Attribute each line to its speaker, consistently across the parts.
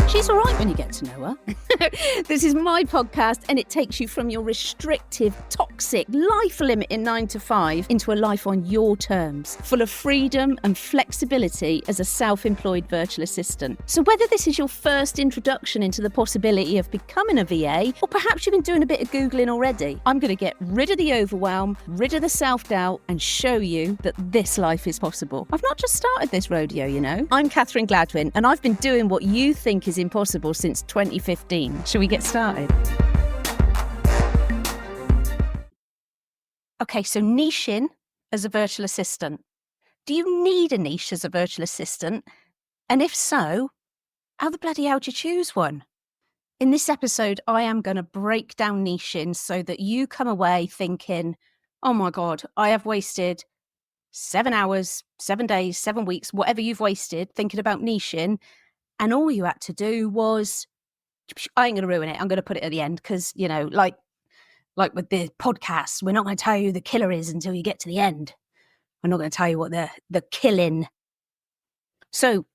Speaker 1: She's all right when you get to know her. This is my podcast, and it takes you from your restrictive, toxic, life-limiting 9 to 5 into a life on your terms, full of freedom and flexibility as a self-employed virtual assistant. So whether this is your first introduction into the possibility of becoming a VA, or perhaps you've been doing a bit of Googling already, I'm going to get rid of the overwhelm, rid of the self-doubt, and show you that this life is possible. I've not just started this rodeo, you know. I'm Catherine Gladwyn, and I've been doing what you think is impossible since 2015. Shall we get started? Okay, so niching as a virtual assistant. Do you need a niche as a virtual assistant? And if so, how the bloody hell do you choose one? In this episode, I am going to break down niching so that you come away thinking, oh my God, I have wasted 7 hours, 7 days, 7 weeks, whatever you've wasted thinking about niching. And all you had to do was, I ain't going to ruin it. I'm going to put it at the end because, you know, like with the podcast, we're not going to tell you who the killer is until you get to the end. I'm not going to tell you what the killing. So,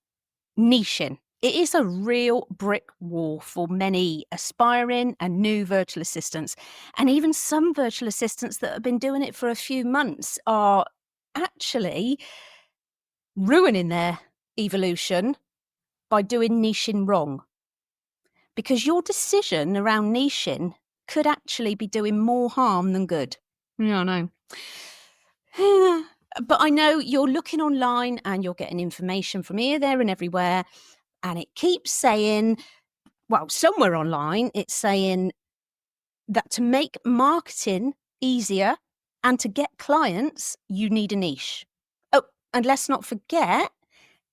Speaker 1: niching. It is a real brick wall for many aspiring and new virtual assistants. And even some virtual assistants that have been doing it for a few months are actually ruining their evolution by doing niching wrong. Because your decision around niching could actually be doing more harm than good. Yeah, I know. But I know you're looking online and you're getting information from here, there and everywhere. And it keeps saying, well, somewhere online, it's saying that to make marketing easier and to get clients, you need a niche. Oh, and let's not forget,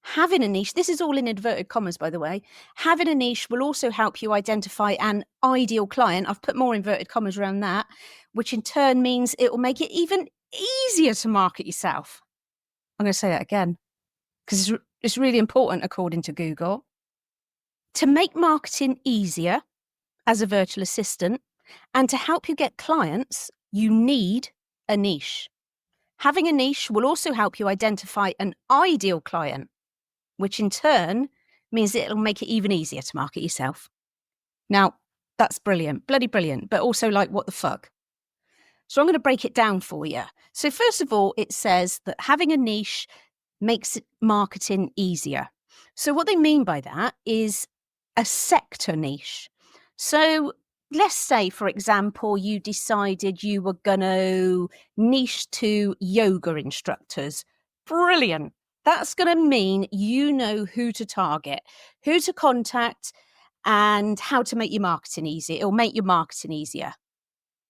Speaker 1: having a niche, this is all in inverted commas, by the way, having a niche will also help you identify an ideal client. I've put more inverted commas around that, which in turn means it will make it even easier to market yourself. I'm going to say that again, because it's really important according to Google. To make marketing easier as a virtual assistant and to help you get clients, you need a niche. Having a niche will also help you identify an ideal client, which in turn means it'll make it even easier to market yourself. Now, that's brilliant, bloody brilliant, but also like, what the fuck? So I'm going to break it down for you. So first of all, it says that having a niche makes marketing easier. So what they mean by that is a sector niche. So let's say, for example, you decided you were going to niche to yoga instructors. Brilliant. That's going to mean you know who to target, who to contact, and how to make your marketing easier. It'll make your marketing easier.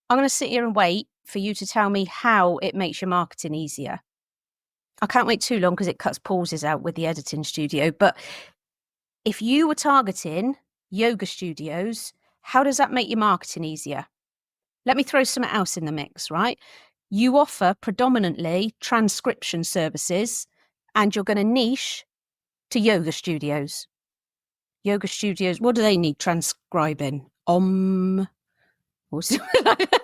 Speaker 1: I'm going to sit here and wait for you to tell me how it makes your marketing easier. I can't wait too long because it cuts pauses out with the editing studio. But if you were targeting yoga studios, how does that make your marketing easier? Let me throw something else in the mix, right? You offer predominantly transcription services, and you're going to niche to yoga studios. Yoga studios, what do they need transcribing? Or something like that.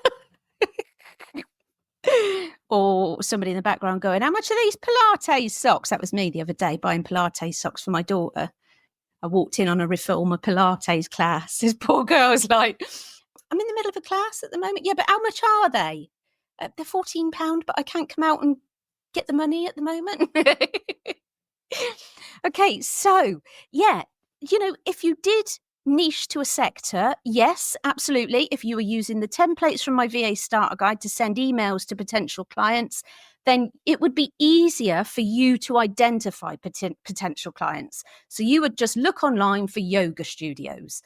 Speaker 1: Or somebody in the background going, how much are these Pilates socks? That was me the other day buying Pilates socks for my daughter. I walked in on a reformer Pilates class. This poor girl was like, I'm in the middle of a class at the moment. Yeah, but how much are they? They're £14, but I can't come out and get the money at the moment. Okay, so yeah, you know, if you did niche to a sector, yes, absolutely. If you were using the templates from my VA starter guide to send emails to potential clients, then it would be easier for you to identify potential clients. So you would just look online for yoga studios.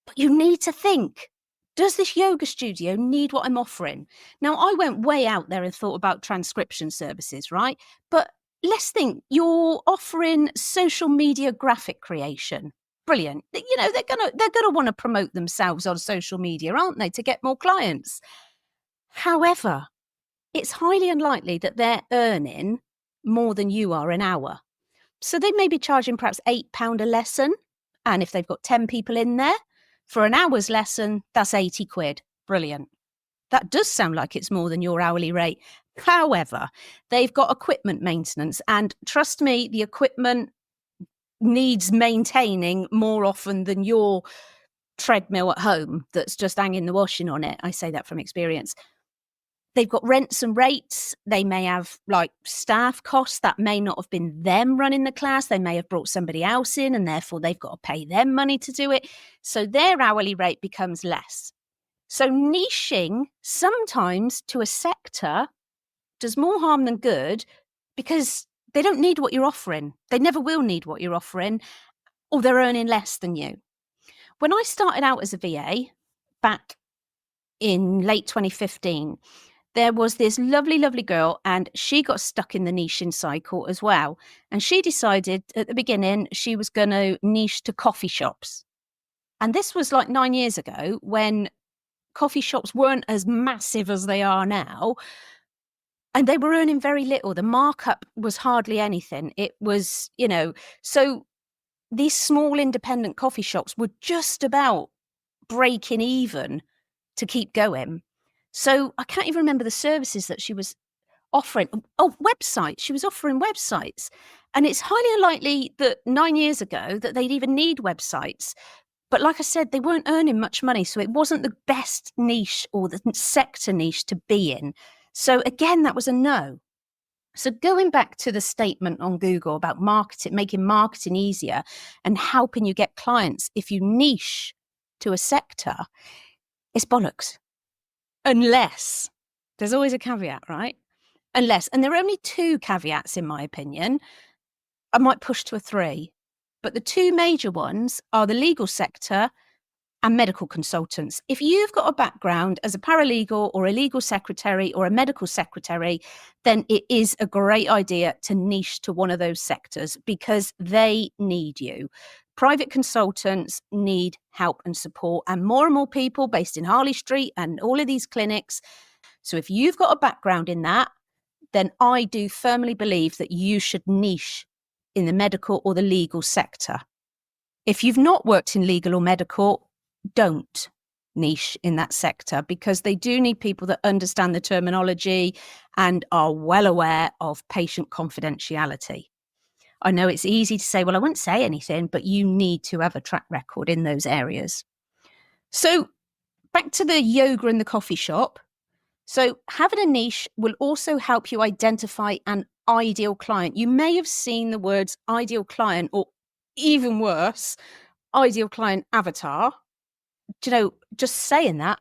Speaker 1: But you need to think, does this yoga studio need what I'm offering? Now, I went way out there and thought about transcription services, right? But let's think, you're offering social media graphic creation. Brilliant. You know, they're gonna want to promote themselves on social media, aren't they, to get more clients? However, it's highly unlikely that they're earning more than you are an hour. So they may be charging perhaps £8 a lesson. And if they've got 10 people in there, for an hour's lesson, that's 80 quid. Brilliant. That does sound like it's more than your hourly rate. However, they've got equipment maintenance. And trust me, the equipment needs maintaining more often than your treadmill at home that's just hanging the washing on it. I say that from experience. They've got rents and rates. They may have like staff costs that may not have been them running the class. They may have brought somebody else in and therefore they've got to pay them money to do it. So their hourly rate becomes less. So niching sometimes to a sector does more harm than good because they don't need what you're offering. They never will need what you're offering, or they're earning less than you. When I started out as a VA back in late 2015, there was this lovely, lovely girl, and she got stuck in the niching cycle as well. And she decided at the beginning she was going to niche to coffee shops. And this was like 9 years ago when coffee shops weren't as massive as they are now. And they were earning very little. The markup was hardly anything. It was, so these small independent coffee shops were just about breaking even to keep going. So I can't even remember the services that she was offering. Oh, websites. She was offering websites. And it's highly unlikely that 9 years ago that they'd even need websites. But like I said, they weren't earning much money. So it wasn't the best niche or the sector niche to be in. So again, that was a no. So going back to the statement on Google about marketing, making marketing easier and helping you get clients if you niche to a sector, it's bollocks. Unless, there's always a caveat, right? Unless, and there are only 2 caveats in my opinion. I might push to a 3, but the 2 major ones are the legal sector and medical consultants. If you've got a background as a paralegal or a legal secretary or a medical secretary, then it is a great idea to niche to one of those sectors because they need you. Private consultants need help and support, and more people based in Harley Street and all of these clinics. So if you've got a background in that, then I do firmly believe that you should niche in the medical or the legal sector. If you've not worked in legal or medical, don't niche in that sector because they do need people that understand the terminology and are well aware of patient confidentiality. I know it's easy to say, well, I won't say anything, but you need to have a track record in those areas. So back to the yoga and the coffee shop. So having a niche will also help you identify an ideal client. You may have seen the words ideal client, or even worse, ideal client avatar. Just saying that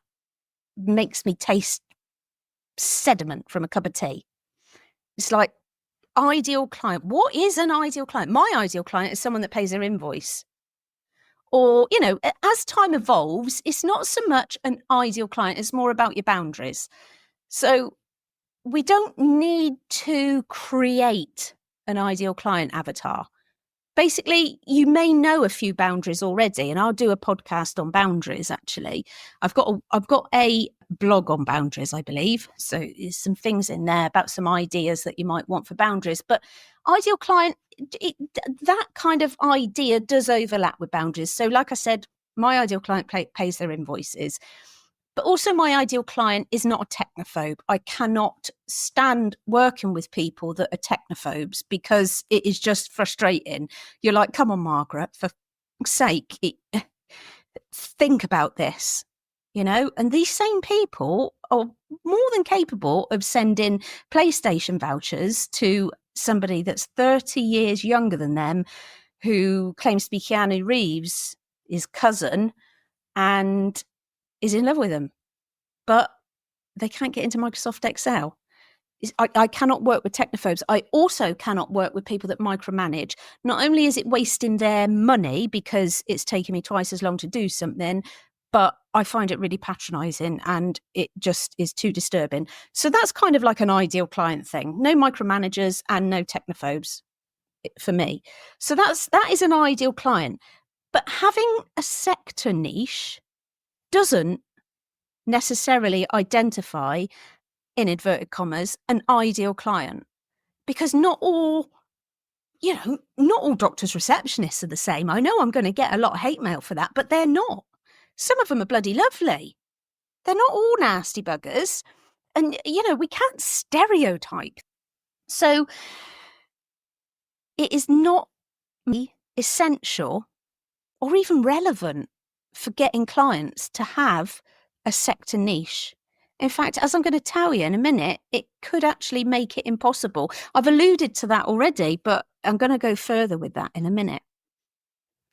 Speaker 1: makes me taste sediment from a cup of tea. It's like, ideal client. What is an ideal client? My ideal client is someone that pays their invoice. Or, as time evolves, it's not so much an ideal client, it's more about your boundaries. So we don't need to create an ideal client avatar. Basically, you may know a few boundaries already, and I'll do a podcast on boundaries, actually. I've got a blog on boundaries, I believe. So there's some things in there about some ideas that you might want for boundaries. But ideal client, that kind of idea does overlap with boundaries. So like I said, my ideal client pays their invoices. But also my ideal client is not a technophobe. I cannot stand working with people that are technophobes because it is just frustrating. You're like, come on, Margaret, for fuck's sake, think about this, And these same people are more than capable of sending PlayStation vouchers to somebody that's 30 years younger than them who claims to be Keanu Reeves' his cousin and is in love with them. But they can't get into Microsoft Excel. I cannot work with technophobes. I also cannot work with people that micromanage. Not only is it wasting their money because it's taking me twice as long to do something, but I find it really patronizing and it just is too disturbing. So that's kind of like an ideal client thing. No micromanagers and no technophobes for me. So that is an ideal client. But having a sector niche doesn't necessarily identify, in inverted commas, an ideal client, because not all doctors' receptionists are the same. I know I'm going to get a lot of hate mail for that, but they're not. Some of them are bloody lovely. They're not all nasty buggers. And, we can't stereotype. So it is not me essential or even relevant for getting clients to have a sector niche. In fact, as I'm going to tell you in a minute, it could actually make it impossible. I've alluded to that already, but I'm going to go further with that in a minute.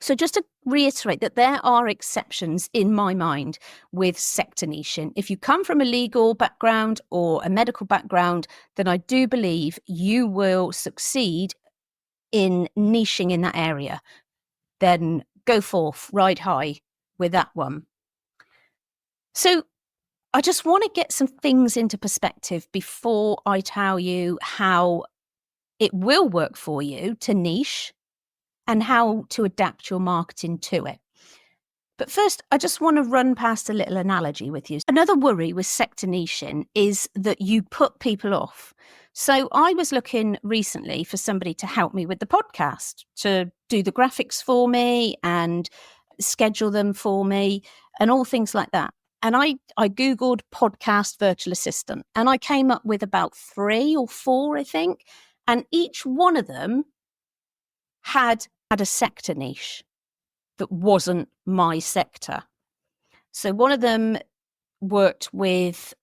Speaker 1: So just to reiterate that there are exceptions in my mind with sector niching. If you come from a legal background or a medical background, then I do believe you will succeed in niching in that area. Then go forth, ride high with that one. So I just want to get some things into perspective before I tell you how it will work for you to niche and how to adapt your marketing to it. But first, I just want to run past a little analogy with you. Another worry with sector niching is that you put people off. So I was looking recently for somebody to help me with the podcast, to do the graphics for me and schedule them for me and all things like that. And I Googled podcast virtual assistant and I came up with about 3 or 4, I think. And each one of them had a sector niche that wasn't my sector. So one of them worked with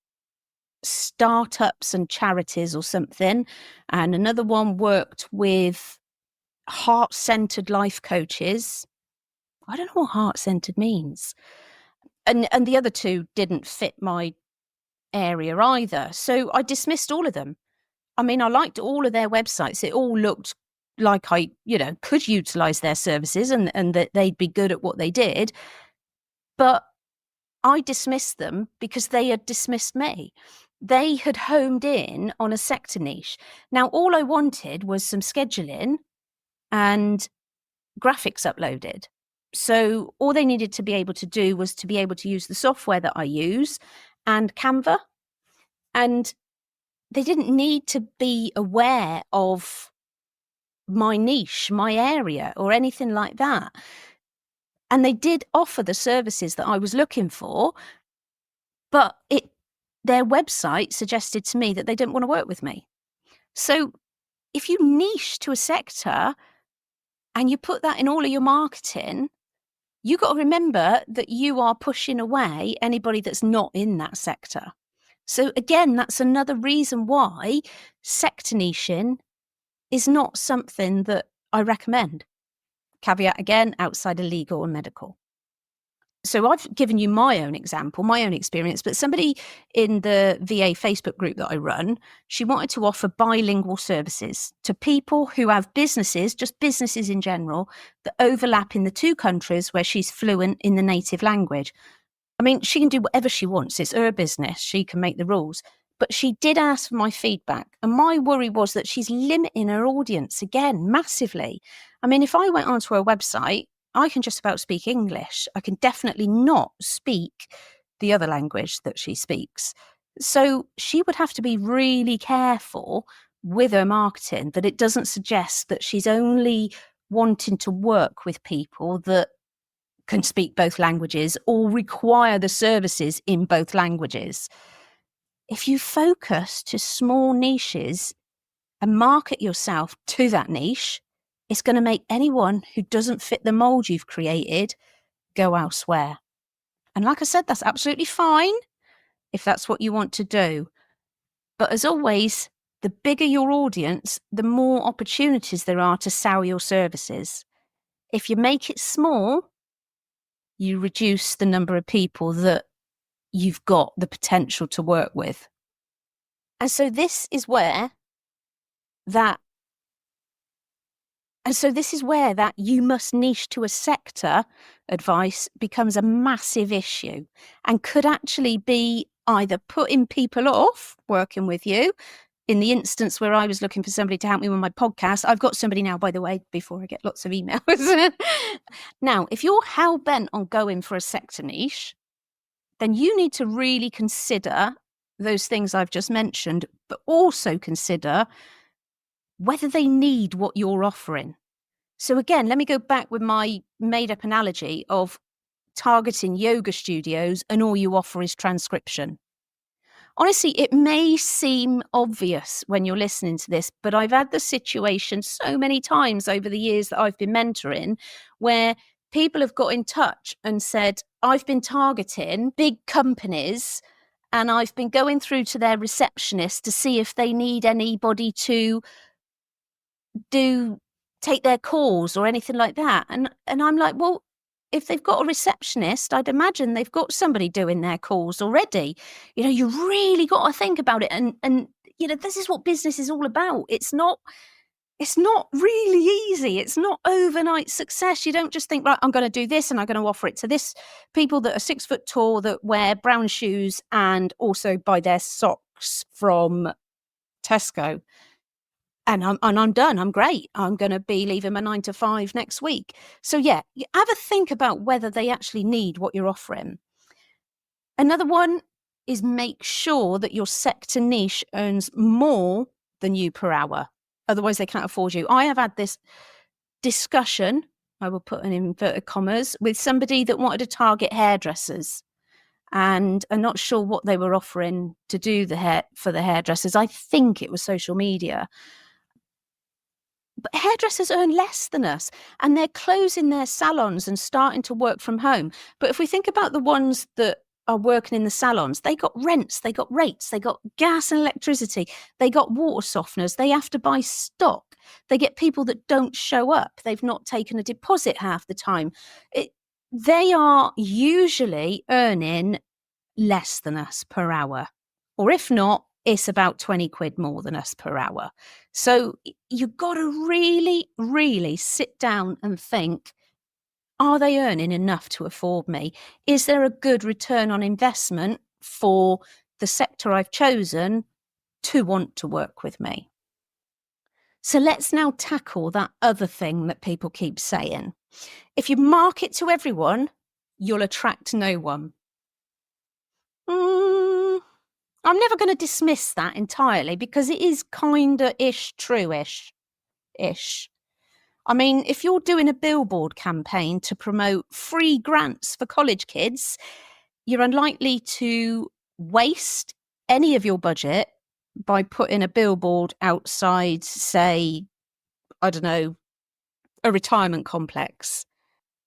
Speaker 1: startups and charities or something, and another one worked with heart-centered life coaches. I don't know what heart-centered means. And the other 2 didn't fit my area either. So I dismissed all of them. I mean, I liked all of their websites. It all looked like I, could utilize their services and that they'd be good at what they did. But I dismissed them because they had dismissed me. They had homed in on a sector niche. Now, all I wanted was some scheduling and graphics uploaded. So all they needed to be able to do was to be able to use the software that I use and Canva. And they didn't need to be aware of my niche, my area, or anything like that. And they did offer the services that I was looking for, but their website suggested to me that they didn't want to work with me. So if you niche to a sector and you put that in all of your marketing, you got to remember that you are pushing away anybody that's not in that sector. So again, that's another reason why sector niching is not something that I recommend. Caveat again, outside of legal and medical. So I've given you my own example, my own experience, but somebody in the VA Facebook group that I run, she wanted to offer bilingual services to people who have businesses, just businesses in general, that overlap in the 2 countries where she's fluent in the native language. I mean, she can do whatever she wants. It's her business. She can make the rules. But she did ask for my feedback. And my worry was that she's limiting her audience again, massively. I mean, if I went onto her website, I can just about speak English. I can definitely not speak the other language that she speaks. So she would have to be really careful with her marketing that it doesn't suggest that she's only wanting to work with people that can speak both languages or require the services in both languages. If you focus to small niches and market yourself to that niche, it's going to make anyone who doesn't fit the mold you've created go elsewhere. And like I said, that's absolutely fine if that's what you want to do. But as always, the bigger your audience, the more opportunities there are to sell your services. If you make it small, you reduce the number of people that you've got the potential to work with. And so this is where that you must niche to a sector advice becomes a massive issue and could actually be either putting people off working with you. In the instance where I was looking for somebody to help me with my podcast, I've got somebody now, by the way, before I get lots of emails. Now, if you're hell-bent on going for a sector niche, then you need to really consider those things I've just mentioned, but also consider whether they need what you're offering. So again, let me go back with my made-up analogy of targeting yoga studios and all you offer is transcription. Honestly, it may seem obvious when you're listening to this, but I've had the situation so many times over the years that I've been mentoring where people have got in touch and said, I've been targeting big companies and I've been going through to their receptionist to see if they need anybody to take their calls or anything like that. And I'm like, well, if they've got a receptionist, I'd imagine they've got somebody doing their calls already. You really got to think about it. And this is what business is all about. It's not really easy. It's not overnight success. You don't just think, right, I'm going to do this and I'm going to offer it to this people that are 6 foot tall, that wear brown shoes and also buy their socks from Tesco. And I'm done. I'm great. I'm going to be leaving my 9 to 5 next week. So yeah, you have a think about whether they actually need what you're offering. Another one is make sure that your sector niche earns more than you per hour. Otherwise, they can't afford you. I have had this discussion, I will put in inverted commas, with somebody that wanted to target hairdressers. And I'm not sure what they were offering to do the hair for the hairdressers. I think it was social media. But hairdressers earn less than us and they're closing their salons and starting to work from home. But if we think about the ones that are working in the salons, they got rents, they got rates, they got gas and electricity, they got water softeners, they have to buy stock, they get people that don't show up, they've not taken a deposit half the time. They are usually earning less than us per hour. Or if not, it's about 20 quid more than us per hour. So you've got to really, really sit down and think, are they earning enough to afford me? Is there a good return on investment for the sector I've chosen to want to work with me? So let's now tackle that other thing that people keep saying. If you market to everyone, you'll attract no one. I'm never going to dismiss that entirely because it is kinda-ish true-ish. I mean, if you're doing a billboard campaign to promote free grants for college kids, you're unlikely to waste any of your budget by putting a billboard outside, say, I don't know, a retirement complex.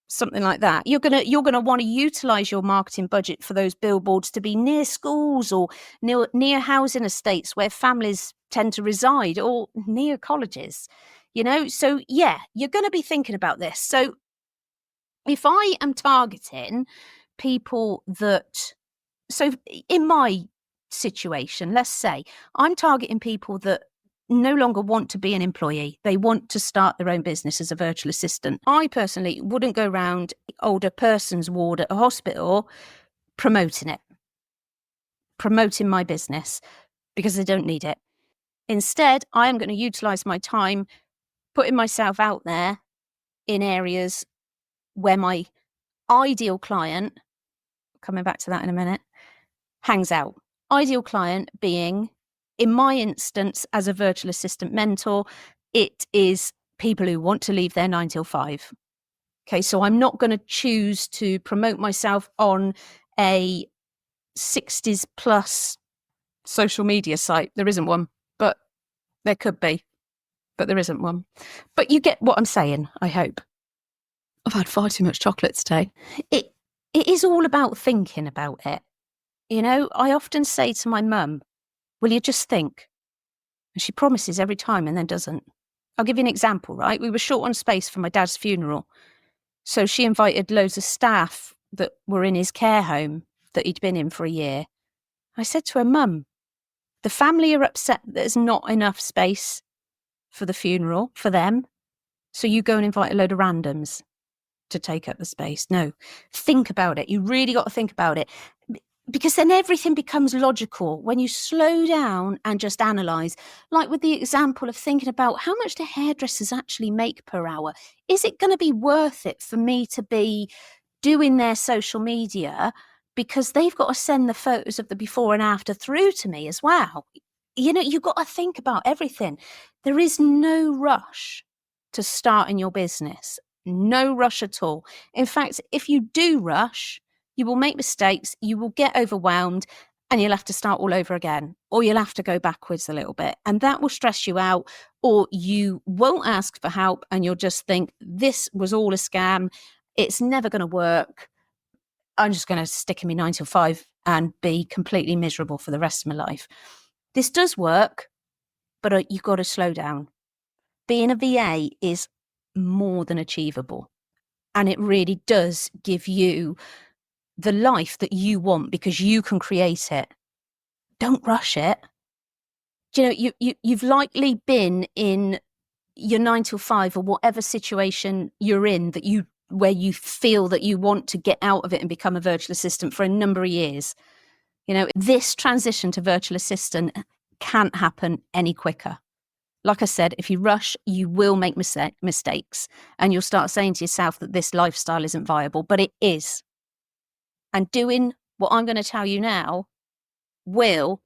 Speaker 1: Something like that. You're gonna want to utilize your marketing budget for those billboards to be near schools or near housing estates where families tend to reside, or near colleges. So yeah, you're going to be thinking about this. So if I am targeting people so in my situation, let's say I'm targeting people that no longer want to be an employee. They want to start their own business as a virtual assistant. I personally wouldn't go around older person's ward at a hospital promoting my business, because they don't need it. Instead, I am going to utilize my time putting myself out there in areas where my ideal client, coming back to that in a minute, hangs out. Ideal client being, in my instance, as a virtual assistant mentor, it is people who want to leave their 9 till 5. Okay, so I'm not going to choose to promote myself on a 60s plus social media site. There isn't one, but there could be, but there isn't one. But you get what I'm saying, I hope. I've had far too much chocolate today. It is all about thinking about it. I often say to my mum, will you just think? And she promises every time and then doesn't. I'll give you an example, right? We were short on space for my dad's funeral. So she invited loads of staff that were in his care home that he'd been in for a year. I said to her, Mum, the family are upset that there's not enough space for the funeral for them. So you go and invite a load of randoms to take up the space. No, think about it. You really got to think about it. Because then everything becomes logical when you slow down and just analyse. Like with the example of thinking about how much do hairdressers actually make per hour? Is it going to be worth it for me to be doing their social media, because they've got to send the photos of the before and after through to me as well? You've got to think about everything. There is no rush to start in your business. No rush at all. In fact, if you do rush, you will make mistakes, you will get overwhelmed, and you'll have to start all over again, or you'll have to go backwards a little bit, and that will stress you out, or you won't ask for help and you'll just think this was all a scam, it's never going to work, I'm just going to stick in my 9 to 5 and be completely miserable for the rest of my life. This does work, but you've got to slow down. Being a VA is more than achievable, and it really does give you the life that you want because you can create it. Don't rush it. You've likely been in your 9 to 5 or whatever situation you're in where you feel that you want to get out of it and become a virtual assistant for a number of years. This transition to virtual assistant can't happen any quicker. Like I said, if you rush, you will make mistakes, and you'll start saying to yourself that this lifestyle isn't viable, but it is. And doing what I'm going to tell you now will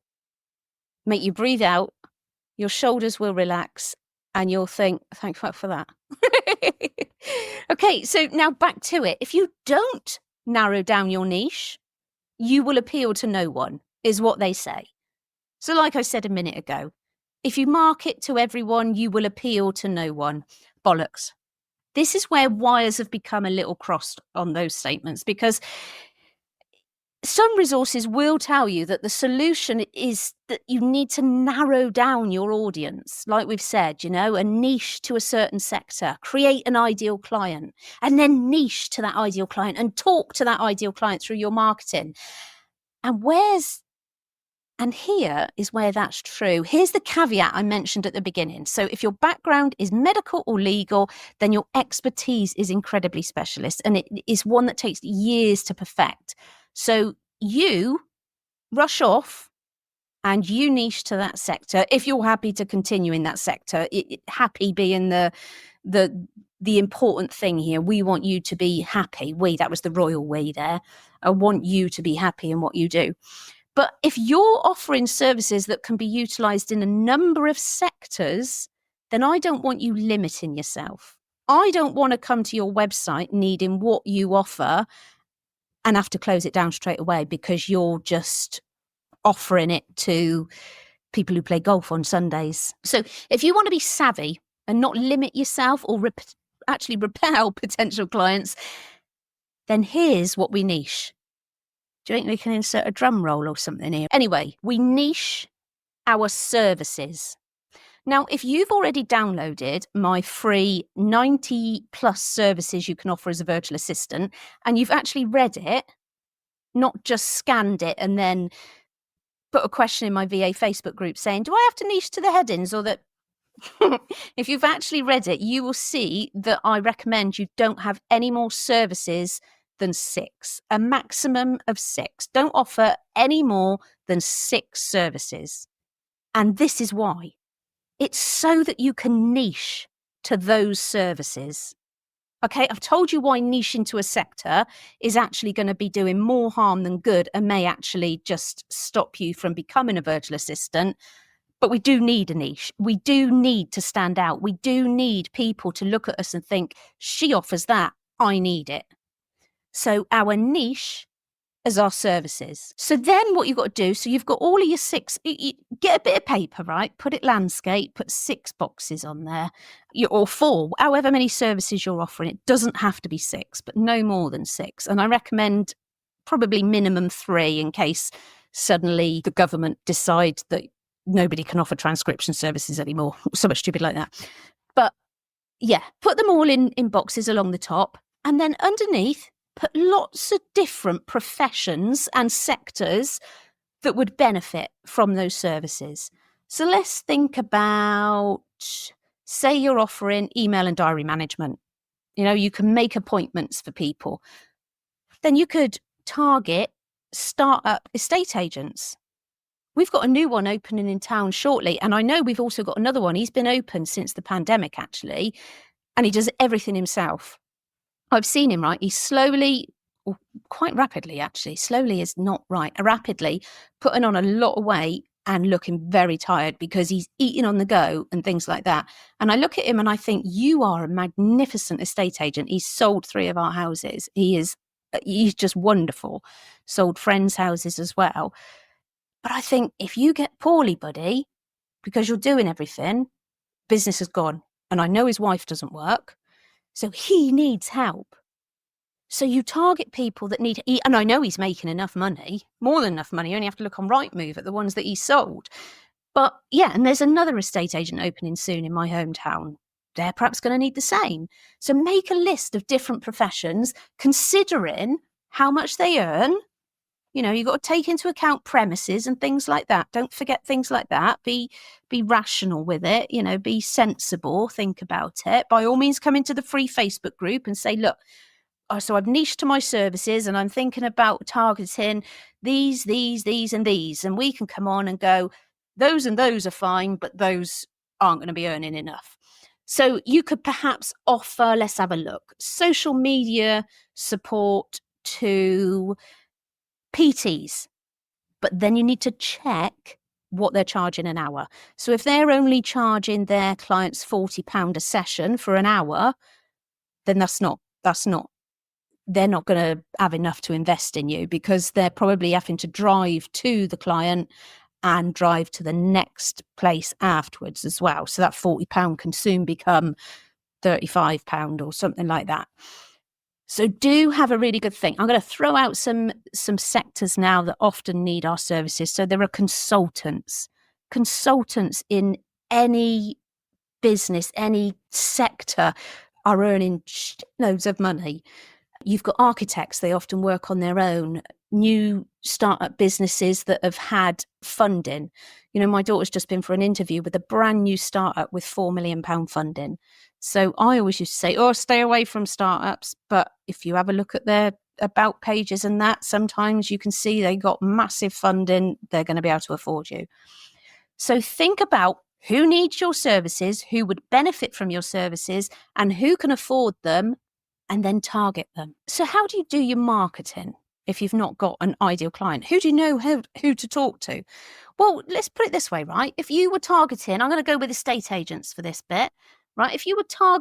Speaker 1: make you breathe out, your shoulders will relax, and you'll think, thank fuck for that. Okay, so now back to it. If you don't narrow down your niche, you will appeal to no one, is what they say. So like I said a minute ago, if you market to everyone, you will appeal to no one. Bollocks. This is where wires have become a little crossed on those statements, because some resources will tell you that the solution is that you need to narrow down your audience. Like we've said, a niche to a certain sector, create an ideal client, and then niche to that ideal client and talk to that ideal client through your marketing. And here is where that's true. Here's the caveat I mentioned at the beginning. So if your background is medical or legal, then your expertise is incredibly specialist, and it is one that takes years to perfect. So you rush off and you niche to that sector if you're happy to continue in that sector. Happy being the important thing here. We want you to be happy. That was the royal we there. I want you to be happy in what you do. But if you're offering services that can be utilised in a number of sectors, then I don't want you limiting yourself. I don't want to come to your website needing what you offer and have to close it down straight away because you're just offering it to people who play golf on Sundays. So if you want to be savvy and not limit yourself or actually repel potential clients, then here's what we niche. Do you think we can insert a drum roll or something here? Anyway, we niche our services. Now, if you've already downloaded my free 90 plus services you can offer as a virtual assistant, and you've actually read it, not just scanned it and then put a question in my VA Facebook group saying, do I have to niche to the headings? Or that if you've actually read it, you will see that I recommend you don't have any more services than 6, a maximum of 6. Don't offer any more than 6 services. And this is why. It's so that you can niche to those services. Okay, I've told you why niche into a sector is actually going to be doing more harm than good and may actually just stop you from becoming a virtual assistant. But we do need a niche. We do need to stand out. We do need people to look at us and think, she offers that, I need it. So our niche is our services. So then what you've got to do, so you've got all of your 6, you get a bit of paper, right? Put it landscape, put 6 boxes on there, or 4, however many services you're offering. It doesn't have to be 6, but no more than 6. And I recommend probably minimum 3 in case suddenly the government decides that nobody can offer transcription services anymore. Something stupid like that. But yeah, put them all in boxes along the top. And then underneath, put lots of different professions and sectors that would benefit from those services. So let's think about, say you're offering email and diary management. You can make appointments for people. Then you could target start-up estate agents. We've got a new one opening in town shortly. And I know we've also got another one. He's been open since the pandemic, actually. And he does everything himself. I've seen him, right? He's slowly, or quite rapidly, actually, slowly is not right, rapidly putting on a lot of weight and looking very tired because he's eating on the go and things like that. And I look at him and I think, you are a magnificent estate agent. He's sold 3 of our houses. He's just wonderful. Sold friends' houses as well. But I think if you get poorly, buddy, because you're doing everything, business is gone. And I know his wife doesn't work, so he needs help. So you target people that need, and I know he's making enough money, more than enough money. You only have to look on Rightmove at the ones that he sold. But yeah, and there's another estate agent opening soon in my hometown. They're perhaps going to need the same. So make a list of different professions, considering how much they earn. You know, you've got to take into account premises and things like that. Don't forget things like that. Be rational with it, you know, be sensible, think about it. By all means, come into the free Facebook group and say, look, so I've niched to my services and I'm thinking about targeting these, and these. And we can come on and go, those and those are fine, but those aren't going to be earning enough. So you could perhaps offer, let's have a look, social media support to PTs, but then you need to check what they're charging an hour. So if they're only charging their clients £40 a session for an hour, then they're not going to have enough to invest in you, because they're probably having to drive to the client and drive to the next place afterwards as well. So that £40 can soon become £35 or something like that. So do have a really good think. I'm going to throw out some sectors now that often need our services. So there are consultants in any business, any sector are earning loads of money. You've got architects, they often work on their own, new startup businesses that have had funding. You know, my daughter's just been for an interview with a brand new startup with £4 million funding. So I always used to say, oh, stay away from startups. But if you have a look at their about pages and that, sometimes you can see they got massive funding. They're going to be able to afford you. So think about who needs your services, who would benefit from your services, and who can afford them, and then target them. So how do you do your marketing if you've not got an ideal client? Who do you know who to talk to? Well, let's put it this way, right? If you were targeting, I'm going to go with estate agents for this bit, right? If you were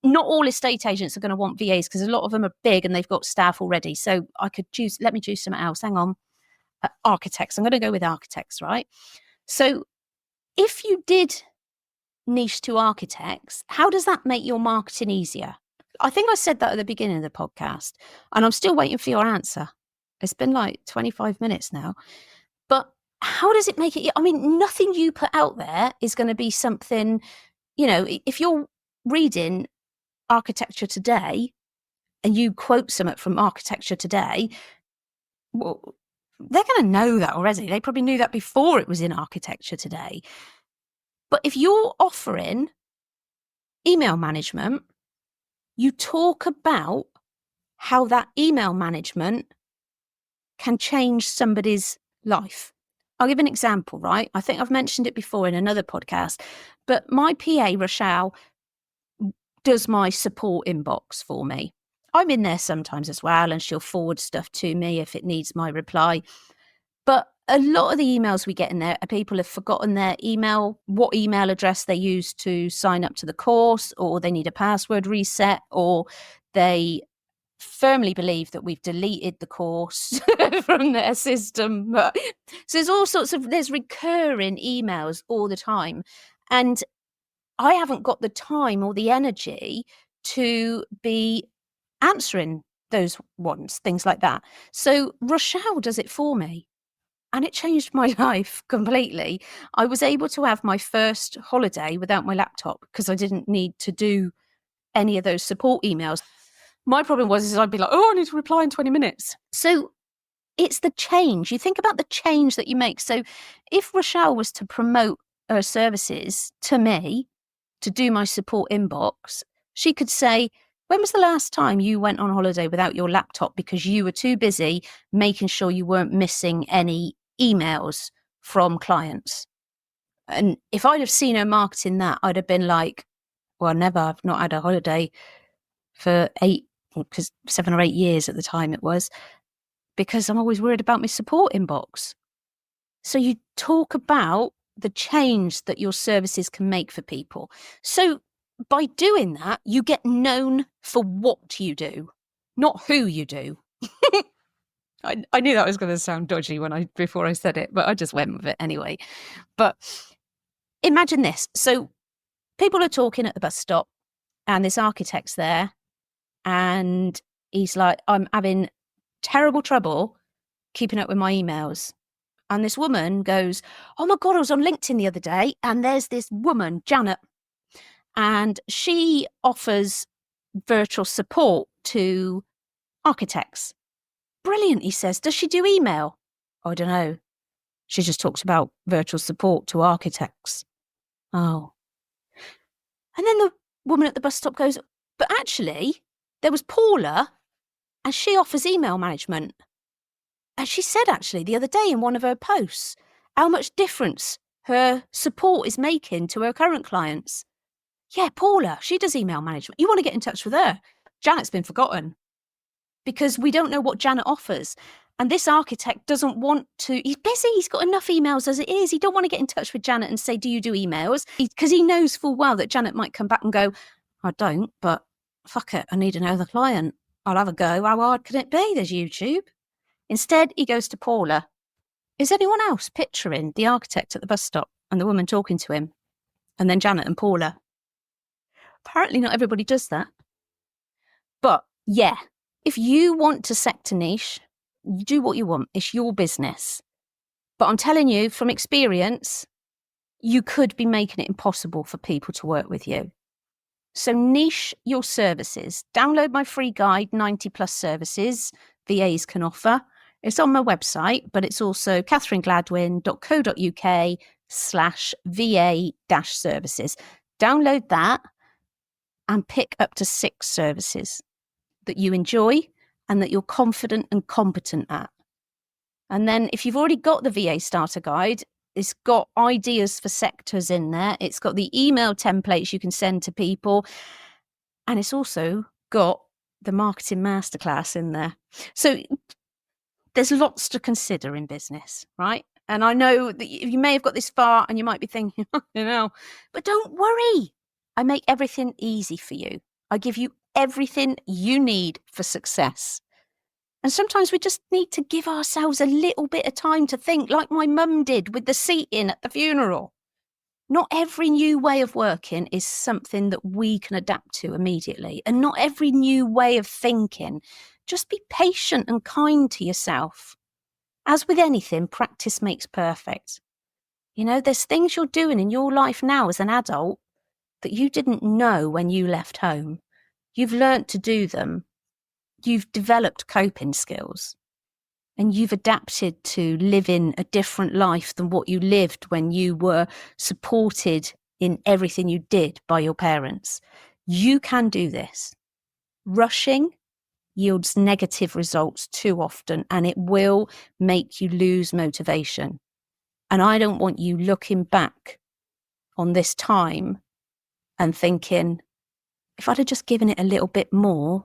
Speaker 1: not all estate agents are going to want VAs, because a lot of them are big and they've got staff already. So let me choose something else. Hang on. Architects. I'm going to go with architects, right? So if you did niche to architects, how does that make your marketing easier? I think I said that at the beginning of the podcast, and I'm still waiting for your answer. It's been like 25 minutes now. But how does it make it? I mean, nothing you put out there is going to be something, you know, if you're reading Architecture Today and you quote something from Architecture Today, well, they're going to know that already. They probably knew that before it was in Architecture Today. But if you're offering email management, you talk about how that email management can change somebody's life. I'll give an example, right? I think I've mentioned it before in another podcast, but my PA, Rochelle, does my support inbox for me. I'm in there sometimes as well, and she'll forward stuff to me if it needs my reply. But a lot of the emails we get in there are people have forgotten their email, what email address they used to sign up to the course, or they need a password reset, or they firmly believe that we've deleted the course from their system. So there's recurring emails all the time. And I haven't got the time or the energy to be answering those ones, things like that. So Rochelle does it for me. And it changed my life completely. I was able to have my first holiday without my laptop because I didn't need to do any of those support emails. My problem was I'd be like, oh, I need to reply in 20 minutes. So it's the change. You think about the change that you make. So if Rochelle was to promote her services to me, to do my support inbox, she could say, when was the last time you went on holiday without your laptop because you were too busy making sure you weren't missing any emails from clients? And if I'd have seen her marketing that, I'd have been like, well, never. I've not had a holiday for 7 or 8 years at the time it was, because I'm always worried about my support inbox. So you talk about the change that your services can make for people. So by doing that, you get known for what you do, not who you do. I knew that was going to sound dodgy before I said it, but I just went with it anyway. But imagine this. So people are talking at the bus stop and this architect's there and he's like, I'm having terrible trouble keeping up with my emails. And this woman goes, oh my God, I was on LinkedIn the other day and there's this woman, Janet, and she offers virtual support to architects. Brilliant, he says. Does she do email? I don't know. She just talks about virtual support to architects. Oh. And then the woman at the bus stop goes, but actually, there was Paula and she offers email management. And she said actually the other day in one of her posts how much difference her support is making to her current clients. Yeah, Paula, she does email management. You want to get in touch with her. Janet's been forgotten because we don't know what Janet offers. And this architect doesn't want to, he's busy, he's got enough emails as it is. He don't want to get in touch with Janet and say, do you do emails? Because he knows full well that Janet might come back and go, I don't, but fuck it, I need another client. I'll have a go. How hard can it be? There's YouTube. Instead, he goes to Paula. Is anyone else picturing the architect at the bus stop and the woman talking to him? And then Janet and Paula. Apparently not everybody does that. But yeah, if you want to sector niche, you do what you want. It's your business. But I'm telling you from experience, you could be making it impossible for people to work with you. So niche your services. Download my free guide, 90 plus services VAs can offer. It's on my website, but it's also katherinegladwyn.co.uk/VA-services. Download that and pick up to 6 services that you enjoy and that you're confident and competent at. And then if you've already got the VA starter guide, it's got ideas for sectors in there. It's got the email templates you can send to people. And it's also got the marketing masterclass in there. So there's lots to consider in business, right? And I know that you may have got this far and you might be thinking, but don't worry. I make everything easy for you. I give you everything you need for success. And sometimes we just need to give ourselves a little bit of time to think, like my mum did with the seat-in at the funeral. Not every new way of working is something that we can adapt to immediately. And not every new way of thinking. Just be patient and kind to yourself. As with anything, practice makes perfect. There's things you're doing in your life now as an adult that you didn't know when you left home. You've learnt to do them. You've developed coping skills. And you've adapted to living a different life than what you lived when you were supported in everything you did by your parents. You can do this. Rushing yields negative results too often, and it will make you lose motivation. And I don't want you looking back on this time and thinking, if I'd have just given it a little bit more,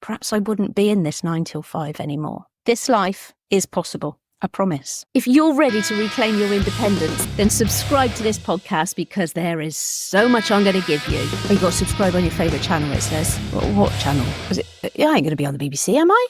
Speaker 1: perhaps I wouldn't be in this 9 till 5 anymore. This life is possible, I promise. If you're ready to reclaim your independence, then subscribe to this podcast because there is so much I'm going to give you. Oh, you've got to subscribe on your favourite channel, it says. What channel? I ain't going to be on the BBC, am I?